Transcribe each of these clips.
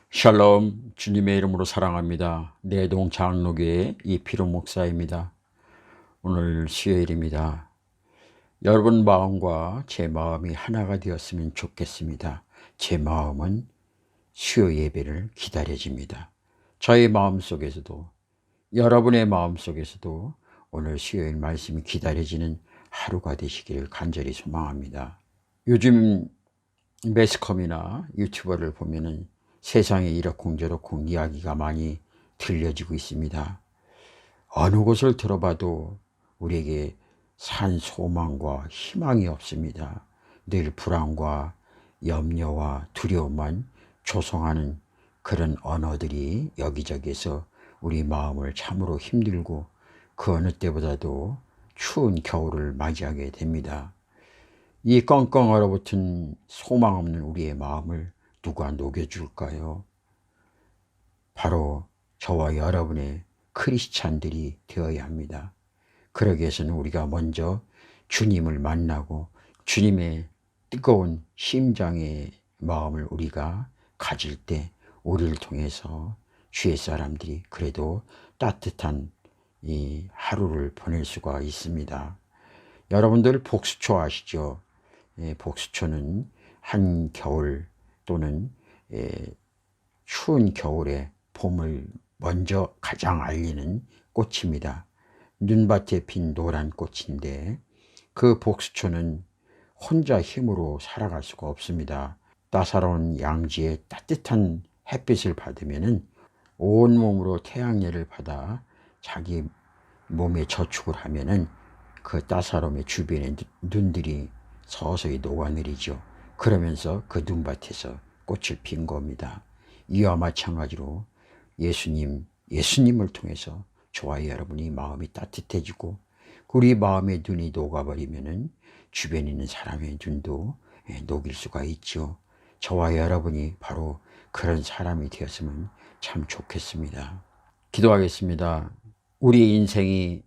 샬롬, 주님의 이름으로 사랑합니다. 내동 장로교의 이필호 목사입니다. 오늘 수요일입니다. 여러분 마음과 제 마음이 하나가 되었으면 좋겠습니다. 제 마음은 수요 예배를 기다려집니다. 저의 마음 속에서도, 여러분의 마음 속에서도 오늘 수요일 말씀이 기다려지는 하루가 되시기를 간절히 소망합니다. 요즘 매스컴이나 유튜버를 보면은 세상에 이러쿵저러쿵 이야기가 많이 들려지고 있습니다. 어느 곳을 들어봐도 우리에게 산 소망과 희망이 없습니다. 늘 불안과 염려와 두려움만 조성하는 그런 언어들이 여기저기에서 우리 마음을 참으로 힘들고 그 어느 때보다도 추운 겨울을 맞이하게 됩니다. 이 껑껑 얼어붙은 소망 없는 우리의 마음을 누가 녹여줄까요? 바로 저와 여러분의 크리스찬들이 되어야 합니다. 그러기 위해서는 우리가 먼저 주님을 만나고 주님의 뜨거운 심장의 마음을 우리가 가질 때 우리를 통해서 주의 사람들이 그래도 따뜻한 이 하루를 보낼 수가 있습니다. 여러분들 복수초 아시죠? 복수초는 한겨울 또는 추운 겨울에 봄을 먼저 가장 알리는 꽃입니다. 눈밭에 핀 노란 꽃인데 그 복수초는 혼자 힘으로 살아갈 수가 없습니다. 따사로운 양지에 따뜻한 햇빛을 받으면 온몸으로 태양열을 받아 자기 몸에 저축을 하면은 그 따사로움의 주변에 눈들이 서서히 녹아내리죠. 그러면서 그 눈밭에서 꽃을 핀 겁니다. 이와 마찬가지로 예수님을 통해서 저와 여러분이 마음이 따뜻해지고 우리 마음의 눈이 녹아버리면은 주변에 있는 사람의 눈도 녹일 수가 있죠. 저와 여러분이 바로 그런 사람이 되었으면 참 좋겠습니다. 기도하겠습니다. 우리 인생이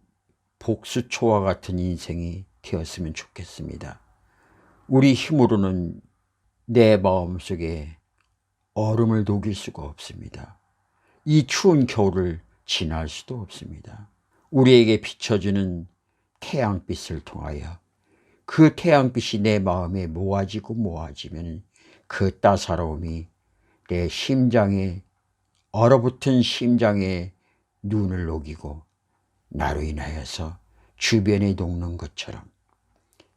복수초와 같은 인생이 되었으면 좋겠습니다. 우리 힘으로는 내 마음속에 얼음을 녹일 수가 없습니다. 이 추운 겨울을 지날 수도 없습니다. 우리에게 비춰주는 태양빛을 통하여 그 태양빛이 내 마음에 모아지면 그 따사로움이 내 심장에 얼어붙은 심장에 눈을 녹이고 나로 인하여서 주변에 녹는 것처럼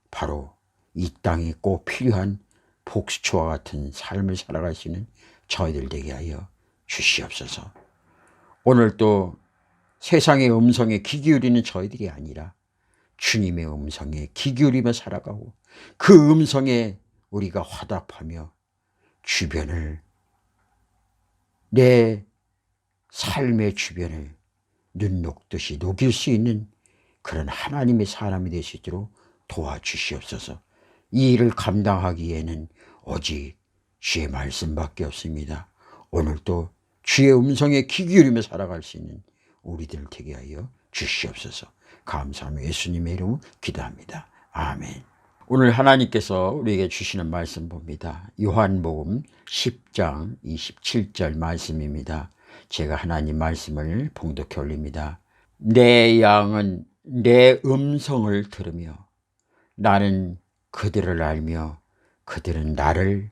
바로 이 땅에 꼭 필요한 복수초와 같은 삶을 살아갈 수 있는 저희들 되게 하여 주시옵소서. 오늘 또 세상의 음성에 귀 기울이는 저희들이 아니라 주님의 음성에 귀 기울이며 살아가고 그 음성에 우리가 화답하며 주변을, 내 삶의 주변을 눈 녹듯이 녹일 수 있는 그런 하나님의 사람이 될 수 있도록 도와주시옵소서. 이 일을 감당하기에는 오직 주의 말씀밖에 없습니다. 오늘도 주의 음성에 귀 기울이며 살아갈 수 있는 우리들 되게 하여 주시옵소서. 감사하며 예수님의 이름으로 기도합니다. 아멘. 오늘 하나님께서 우리에게 주시는 말씀 봅니다. 요한복음 10장 27절 말씀입니다. 제가 하나님 말씀을 봉독해 올립니다. 내 양은 내 음성을 들으며 나는 그들을 알며 그들은 나를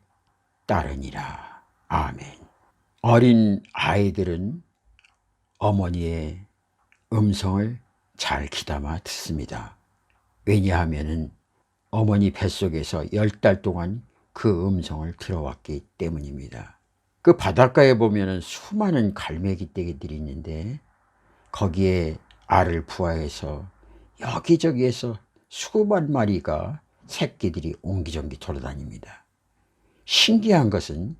따르니라. 아멘. 어린 아이들은 어머니의 음성을 잘 귀담아 듣습니다. 왜냐하면 어머니 뱃속에서 10달 동안 그 음성을 들어왔기 때문입니다. 그 바닷가에 보면 수많은 갈매기떼기들이 있는데 거기에 알을 부화해서 여기저기에서 수만 마리가 새끼들이 옹기종기 돌아다닙니다. 신기한 것은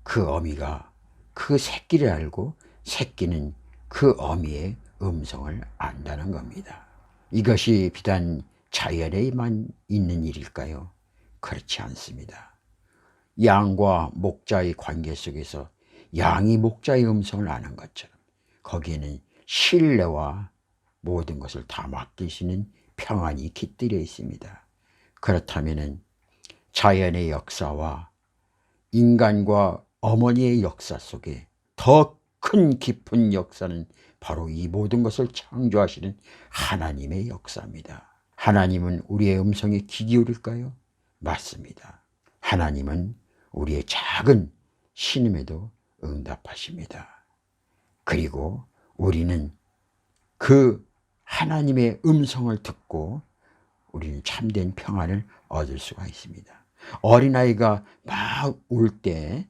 그 어미가 그 새끼를 알고 새끼는 그 어미의 음성을 안다는 겁니다. 이것이 비단 자연에만 있는 일일까요? 그렇지 않습니다. 양과 목자의 관계 속에서 양이 목자의 음성을 아는 것처럼 거기에는 신뢰와 모든 것을 다 맡길 수 있는 평안이 깃들여 있습니다. 그렇다면 자연의 역사와 인간과 어머니의 역사 속에 더 큰 깊은 역사는 바로 이 모든 것을 창조하시는 하나님의 역사입니다. 하나님은 우리의 음성에 귀 기울일까요? 맞습니다. 하나님은 우리의 작은 신음에도 응답하십니다. 그리고 우리는 그 하나님의 음성을 듣고 우리는 참된 평안을 얻을 수가 있습니다. 어린아이가 막 울 때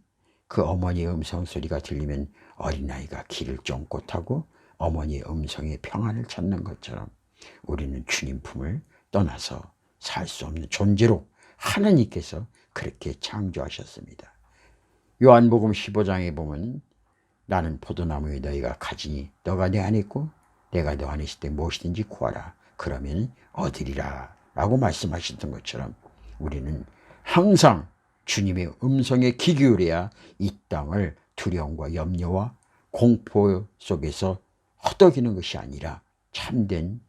그 어머니의 음성 소리가 들리면 어린아이가 길을 쫑긋하고 어머니의 음성의 평안을 찾는 것처럼 우리는 주님 품을 떠나서 살 수 없는 존재로 하나님께서 그렇게 창조하셨습니다. 요한복음 15장에 보면 나는 포도나무에 너희가 가지니 너가 내 안에 있고 내가 너 안에 있을 때 무엇이든지 구하라 그러면 얻으리라 라고 말씀하셨던 것처럼 우리는 항상 주님의 음성에 귀 기울여야 이 땅을 두려움과 염려와 공포 속에서 허덕이는 것이 아니라 참된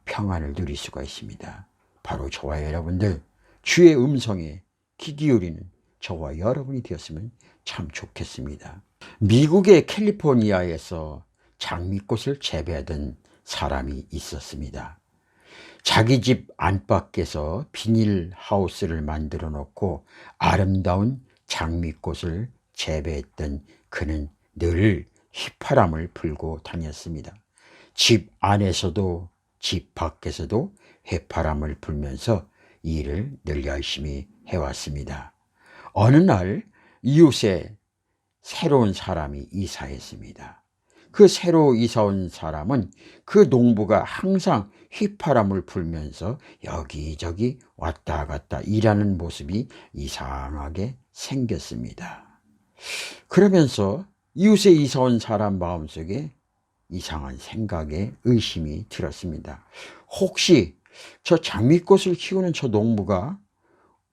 평안을 누릴 수가 있습니다. 바로 저와 여러분들 주의 음성에 귀 기울이는 저와 여러분이 되었으면 참 좋겠습니다. 미국의 캘리포니아에서 장미꽃을 재배하던 사람이 있었습니다. 자기 집 안팎에서 비닐하우스를 만들어 놓고 아름다운 장미꽃을 재배했던 그는 늘 휘파람을 불고 다녔습니다. 집 안에서도 집 밖에서도 휘파람을 불면서 일을 늘 열심히 해왔습니다. 어느 날 이웃에 새로운 사람이 이사했습니다. 그 새로 이사 온 사람은 그 농부가 항상 휘파람을 불면서 여기저기 왔다 갔다 일하는 모습이 이상하게 생겼습니다. 그러면서 이웃에 이사 온 사람 마음속에 이상한 생각에 의심이 들었습니다. 혹시 저 장미꽃을 키우는 저 농부가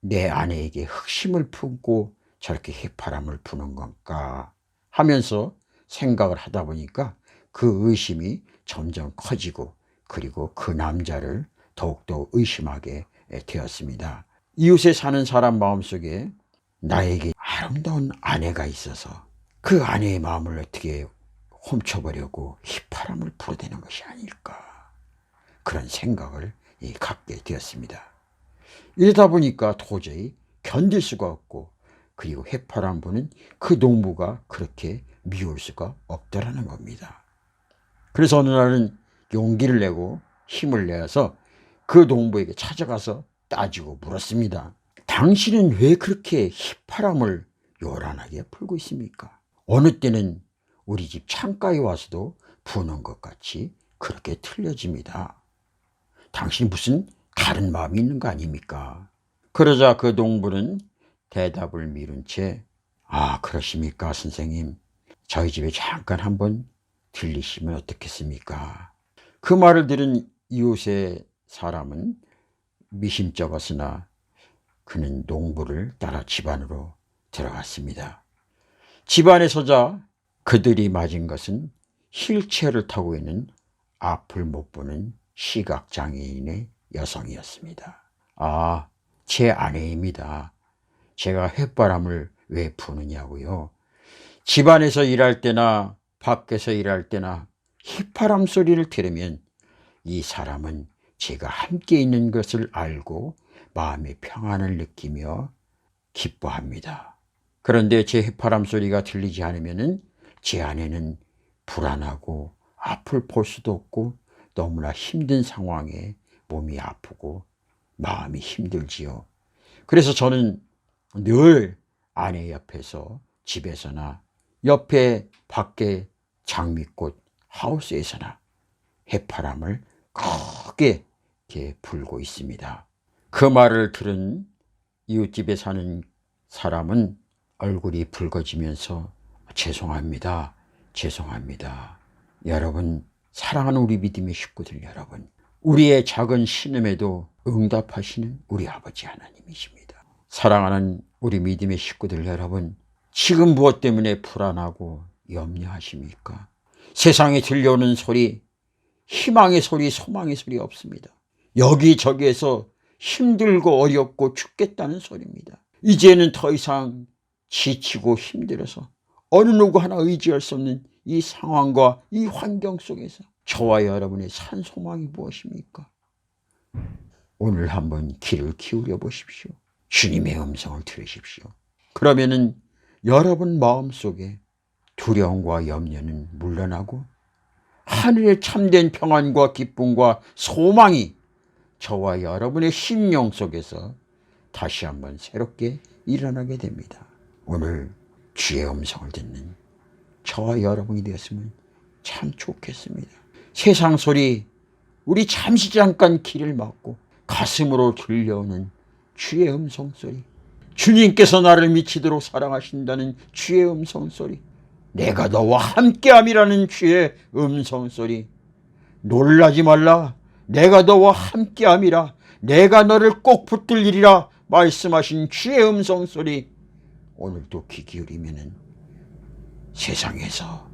내 아내에게 흑심을 품고 저렇게 휘파람을 부는 건가 하면서 생각을 하다 보니까 그 의심이 점점 커지고 그리고 그 남자를 더욱더 의심하게 되었습니다. 이웃에 사는 사람 마음속에 나에게 아름다운 아내가 있어서 그 아내의 마음을 어떻게 훔쳐보려고 휘파람을 불어대는 것이 아닐까 그런 생각을 갖게 되었습니다. 이러다 보니까 도저히 견딜 수가 없고 그리고 휘파람 부는 그 농부가 그렇게 미울 수가 없더라는 겁니다. 그래서 어느 날은 용기를 내고 힘을 내서 그 농부에게 찾아가서 따지고 물었습니다. 당신은 왜 그렇게 휘파람을 요란하게 불고 있습니까? 어느 때는 우리 집 창가에 와서도 부는 것 같이 그렇게 틀려집니다. 당신이 무슨 다른 마음이 있는 거 아닙니까? 그러자 그 농부는 대답을 미룬 채 그러십니까 선생님? 저희 집에 잠깐 한번 들리시면 어떻겠습니까? 그 말을 들은 이웃의 사람은 미심쩍었으나 그는 농부를 따라 집 안으로 들어갔습니다. 집 안에 서자 그들이 맞은 것은 휠체어를 타고 있는 앞을 못 보는 시각장애인의 여성이었습니다. 제 아내입니다. 제가 휘바람을 왜 부느냐고요? 집안에서 일할 때나 밖에서 일할 때나 휘파람 소리를 들으면 이 사람은 제가 함께 있는 것을 알고 마음의 평안을 느끼며 기뻐합니다. 그런데 제 휘파람 소리가 들리지 않으면 제 아내는 불안하고 앞을 볼 수도 없고 너무나 힘든 상황에 몸이 아프고 마음이 힘들지요. 그래서 저는 늘 아내 옆에서 집에서나 옆에 밖에 장미꽃 하우스에서나 휘파람을 크게 이렇게 불고 있습니다. 그 말을 들은 이웃집에 사는 사람은 얼굴이 붉어지면서 죄송합니다. 여러분, 사랑하는 우리 믿음의 식구들 여러분, 우리의 작은 신음에도 응답하시는 우리 아버지 하나님이십니다. 사랑하는 우리 믿음의 식구들 여러분, 지금 무엇 때문에 불안하고 염려하십니까? 세상에 들려오는 소리, 희망의 소리, 소망의 소리 없습니다. 여기저기에서 힘들고 어렵고 죽겠다는 소리입니다. 이제는 더 이상 지치고 힘들어서 어느 누구 하나 의지할 수 없는 이 상황과 이 환경 속에서 저와 여러분의 산 소망이 무엇입니까? 오늘 한번 귀를 기울여 보십시오. 주님의 음성을 들으십시오. 그러면은 여러분 마음속에 두려움과 염려는 물러나고 하늘의 참된 평안과 기쁨과 소망이 저와 여러분의 심령 속에서 다시 한번 새롭게 일어나게 됩니다. 오늘 주의 음성을 듣는 저와 여러분이 되었으면 참 좋겠습니다. 세상 소리, 우리 잠시 잠깐 귀를 막고 가슴으로 들려오는 주의 음성 소리, 주님께서 나를 미치도록 사랑하신다는 주의 음성 소리, 내가 너와 함께함이라는 주의 음성 소리, 놀라지 말라, 내가 너와 함께함이라, 내가 너를 꼭 붙들리리라 말씀하신 주의 음성 소리, 오늘도 귀 기울이면은 세상에서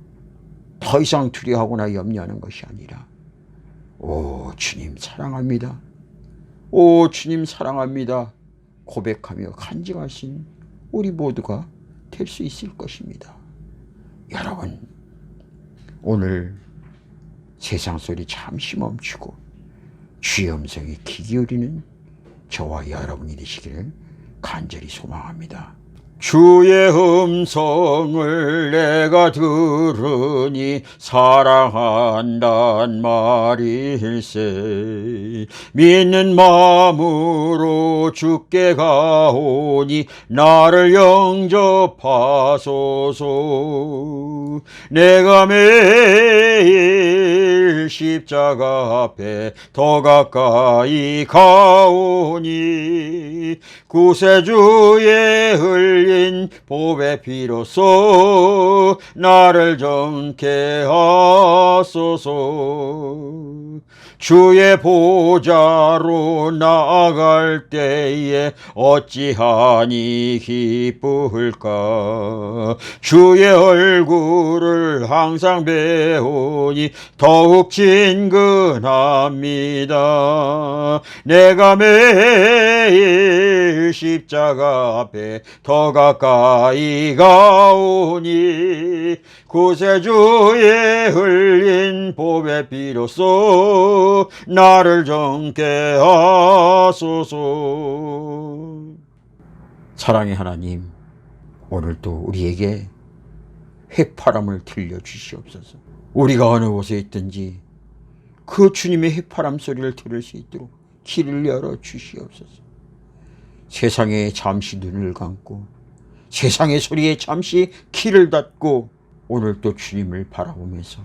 더 이상 두려워하거나 염려하는 것이 아니라, 오 주님 사랑합니다, 오 주님 사랑합니다 고백하며 간증하신 우리 모두가 될 수 있을 것입니다. 여러분, 오늘 세상 소리 잠시 멈추고 주의 음성에 귀 기울이는 저와 여러분이 되시기를 간절히 소망합니다. 주의 음성을 내가 들으니 사랑한단 말일세. 믿는 마음으로 주께 가오니 나를 영접하소서. 내가 매일 십자가 앞에 더 가까이 가오니 구세주의 흘린 보배 피로써 나를 정케 하소서. 주의 보좌로 나아갈 때에 어찌하니 기쁠까. 주의 얼굴을 항상 배우니 더욱 친근합니다. 내가 매일 십자가 앞에 더 가까이 가오니 구세주의 흘린 보배 피로써 나를 정케 하소서. 사랑의 하나님, 오늘도 우리에게 해파람을 들려주시옵소서. 우리가 어느 곳에 있든지 그 주님의 해파람 소리를 들을 수 있도록 귀를 열어주시옵소서. 세상에 잠시 눈을 감고 세상의 소리에 잠시 귀를 닫고 오늘 또 주님을 바라보면서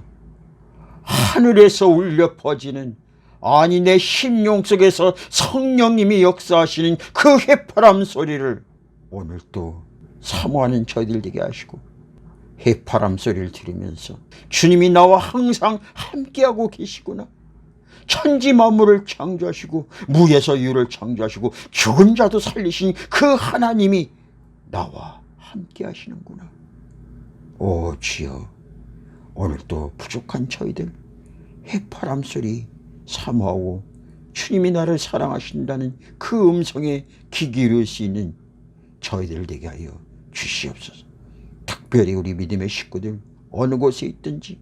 하늘에서 울려 퍼지는, 아니 내 심령 속에서 성령님이 역사하시는 그 해파람 소리를 오늘 또 사모하는 저희들 되게 하시고, 해파람 소리를 들으면서 주님이 나와 항상 함께하고 계시구나, 천지 만물을 창조하시고 무에서 유를 창조하시고 죽은 자도 살리신 그 하나님이 나와 함께 하시는구나. 오 주여, 오늘 또 부족한 저희들 해파람 소리 사모하고 주님이 나를 사랑하신다는 그 음성에 귀 기울일 수 있는 저희들 되게 하여 주시옵소서. 특별히 우리 믿음의 식구들 어느 곳에 있든지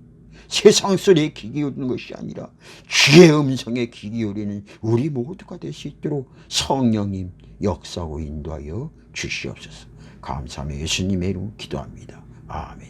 세상 소리에 귀 기울이는 것이 아니라 주의 음성에 귀 기울이는 우리 모두가 될 수 있도록 성령님 역사하고 인도하여 주시옵소서. 감사하며 예수님의 이름으로 기도합니다. 아멘.